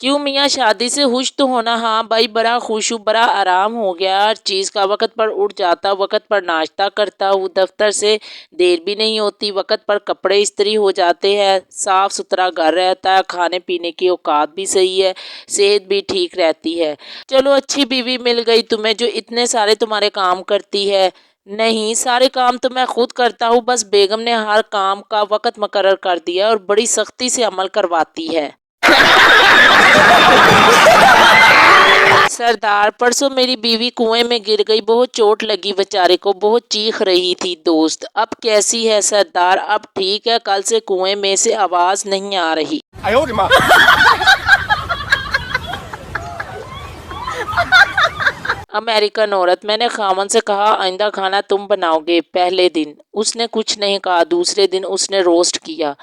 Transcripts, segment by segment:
क्यों मियाँ शादी से खुश तो होना। हाँ भाई बड़ा खुश हूँ, बड़ा आराम हो गया, हर चीज़ का वक़्त पर उठ जाता, वक़्त पर नाश्ता करता हूँ, दफ्तर से देर भी नहीं होती, वक़्त पर कपड़े इस्त्री हो जाते हैं, साफ़ सुथरा घर रहता है, खाने पीने की औकात भी सही है, सेहत भी ठीक रहती है। चलो अच्छी बीवी मिल गई तुम्हें जो इतने सारे तुम्हारे काम करती है। नहीं, सारे काम तो मैं खुद करता हूँ, बस बेगम ने हर काम का वक़्त मुकर्रर कर दिया और बड़ी सख्ती से अमल करवाती है। सरदार, परसों मेरी बीवी कुएं में गिर गई, बहुत चोट लगी बेचारे को, बहुत चीख रही थी। दोस्त, अब कैसी है सरदार? अब ठीक है, कल से कुएं में से आवाज नहीं आ रही। अमेरिकन औरत, मैंने खामन से कहा आइंदा खाना तुम बनाओगे। पहले दिन उसने कुछ नहीं कहा, दूसरे दिन उसने रोस्ट किया।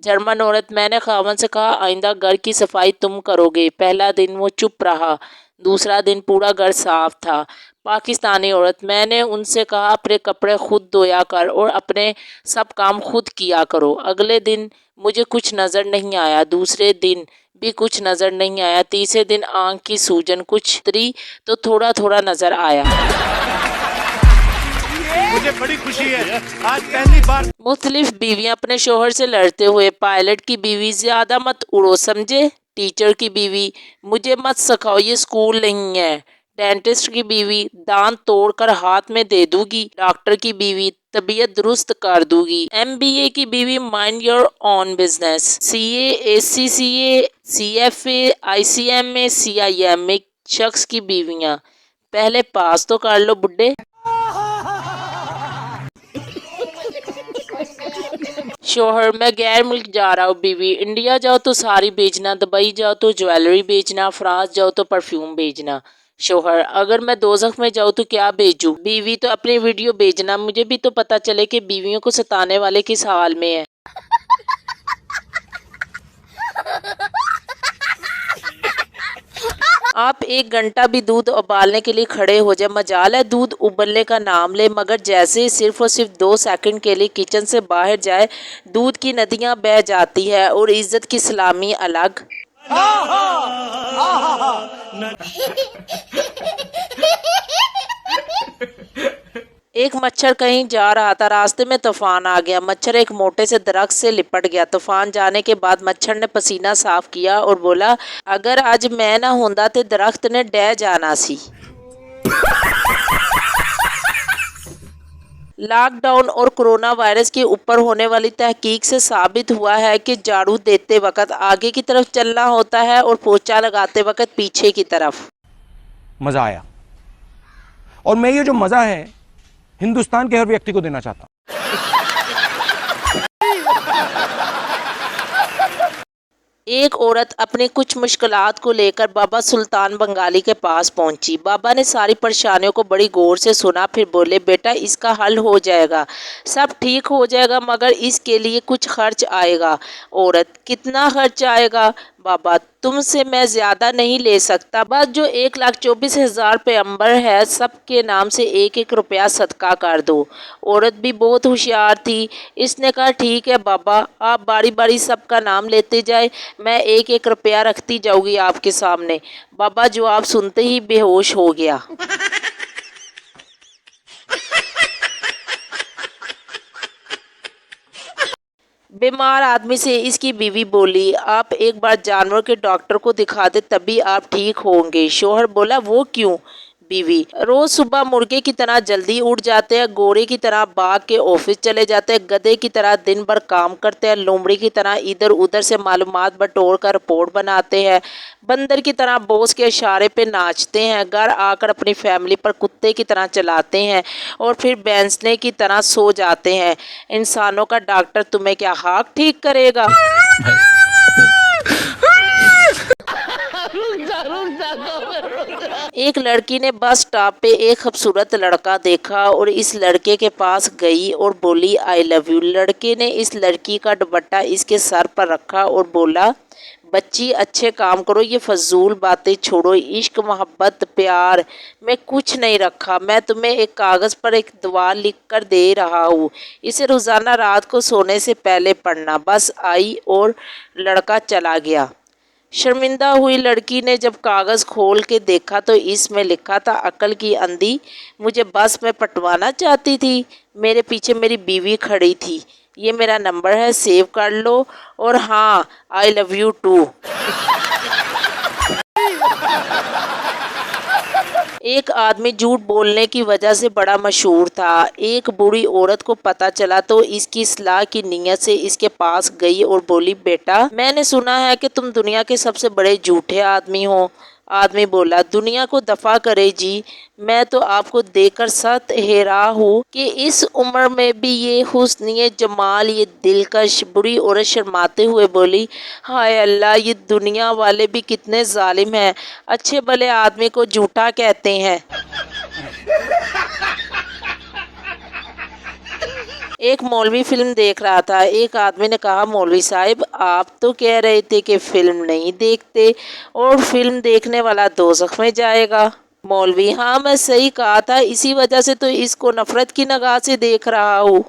जर्मन औरत, मैंने खामन से कहा आइंदा घर की सफाई तुम करोगे। पहला दिन वो चुप रहा, दूसरा दिन पूरा घर साफ था। पाकिस्तानी औरत, मैंने उनसे कहा अपने कपड़े खुद धोया कर और अपने सब काम खुद किया करो। अगले दिन मुझे कुछ नज़र नहीं आया, दूसरे दिन भी कुछ नज़र नहीं आया, तीसरे दिन आँख की सूजन कुछ उतरी तो थोड़ा थोड़ा नज़र आया। मुझे बड़ी खुशी है, आज पहली बार मुख्तलिफ बीवियां अपने शोहर से लड़ते हुए। पायलट की बीवी, ज्यादा मत उड़ो समझे। टीचर की बीवी, मुझे मत सिखाओ, ये स्कूल नहीं है। डेंटिस्ट की बीवी, दांत तोड़कर हाथ में दे दूंगी। डॉक्टर की बीवी, तबीयत दुरुस्त कर दूंगी। एमबीए की बीवी, mind your own business. CA, ACCA, CFA, ICMA, CIMA शख्स की बीवियां, पहले पास तो कर लो बुड्ढे। शोहर, मैं गैर मुल्क जा रहा हूँ। बीवी, इंडिया जाओ तो साड़ी बेचना, दुबई जाओ तो ज्वेलरी बेचना, फ्रांस जाओ तो परफ्यूम बेचना। शोहर, अगर मैं दोज़ख में जाऊँ तो क्या बेचूं? बीवी, तो अपनी वीडियो भेजना, मुझे भी तो पता चले कि बीवियों को सताने वाले किस हाल में है। आप 1 घंटा भी दूध उबालने के लिए खड़े हो जाए, मजाल है दूध उबलने का नाम ले, मगर जैसे ही सिर्फ और सिर्फ 2 सेकंड के लिए किचन से बाहर जाए, दूध की नदियां बह जाती है और इज्जत की सलामी अलग। एक मच्छर कहीं जा रहा था, रास्ते में तूफान आ गया। मच्छर एक मोटे से दरख्त से लिपट गया। तूफान जाने के बाद मच्छर ने पसीना साफ किया और बोला, अगर आज मैं ना होंदा ते दरख्त ने डह जाना सी। लॉकडाउन और कोरोना वायरस के ऊपर होने वाली तहकीक से साबित हुआ है कि झाड़ू देते वक्त आगे की तरफ चलना होता है और पोछा लगाते वक्त पीछे की तरफ। मजा आया, और मैं ये जो मजा है हिंदुस्तान के हर व्यक्ति को देना चाहता हूं। एक औरत अपनी कुछ मुश्किलात को लेकर बाबा सुल्तान बंगाली के पास पहुंची। बाबा ने सारी परेशानियों को बड़ी गौर से सुना, फिर बोले, बेटा इसका हल हो जाएगा, सब ठीक हो जाएगा, मगर इसके लिए कुछ खर्च आएगा। औरत, कितना खर्च आएगा? बाबा, तुमसे मैं ज़्यादा नहीं ले सकता, बस जो 1,24,000 पैगंबर है सबके नाम से 1-1 रुपया सदका कर दो। औरत भी बहुत होशियार थी, इसने कहा ठीक है बाबा, आप बारी बारी सबका नाम लेते जाए, मैं 1-1 रुपया रखती जाऊंगी आपके सामने। बाबा जवाब सुनते ही बेहोश हो गया। बीमार आदमी से इसकी बीवी बोली, आप एक बार जानवर के डॉक्टर को दिखा दे तभी आप ठीक होंगे। शोहर बोला, वो क्यों? बीवी, रोज सुबह मुर्गे की तरह जल्दी उठ जाते हैं, गोरे की तरह बाग के ऑफिस चले जाते हैं, गधे की तरह दिन भर काम करते हैं, लोमड़ी की तरह इधर उधर से मालूमात बटोर कर रिपोर्ट बनाते हैं, बंदर की तरह बॉस के इशारे पे नाचते हैं, घर आकर अपनी फैमिली पर कुत्ते की तरह चलाते हैं और फिर बैंसने की तरह सो जाते हैं। इंसानों का डॉक्टर तुम्हें क्या हार्ट ठीक करेगा? एक लड़की ने बस स्टॉप पे एक खूबसूरत लड़का देखा और इस लड़के के पास गई और बोली, आई लव यू। लड़के ने इस लड़की का दुपट्टा इसके सर पर रखा और बोला, बच्ची अच्छे काम करो, ये फजूल बातें छोड़ो, इश्क मोहब्बत प्यार में कुछ नहीं रखा, मैं तुम्हें एक कागज़ पर एक दुआ लिख कर दे रहा हूँ, इसे रोज़ाना रात को सोने से पहले पढ़ना। बस आई और लड़का चला गया। शर्मिंदा हुई लड़की ने जब कागज़ खोल के देखा तो इसमें लिखा था, अक्ल की अंधी मुझे बस में पटवाना चाहती थी। मेरे पीछे मेरी बीवी खड़ी थी। ये मेरा नंबर है, सेव कर लो, और हाँ, आई लव यू टू। एक आदमी झूठ बोलने की वजह से बड़ा मशहूर था। एक बूढ़ी औरत को पता चला तो इसकी इस्लाह की नीयत से इसके पास गई और बोली, बेटा मैंने सुना है कि तुम दुनिया के सबसे बड़े झूठे आदमी हो। आदमी बोला, दुनिया को दफा करे जी, मैं तो आपको देखकर सत हैरान हूँ कि इस उम्र में भी ये हुस्न, ये जमाल, ये दिलकश। बुरी औरत शर्माते हुए बोली, हाय अल्लाह, ये दुनिया वाले भी कितने जालिम हैं, अच्छे भले आदमी को झूठा कहते हैं। एक मौलवी फिल्म देख रहा था। एक आदमी ने कहा, मौलवी साहब आप तो कह रहे थे कि फिल्म नहीं देखते और फिल्म देखने वाला दोज़ख में जाएगा। मौलवी, हाँ मैं सही कहा था, इसी वजह से तो इसको नफरत की निगाह से देख रहा हूँ।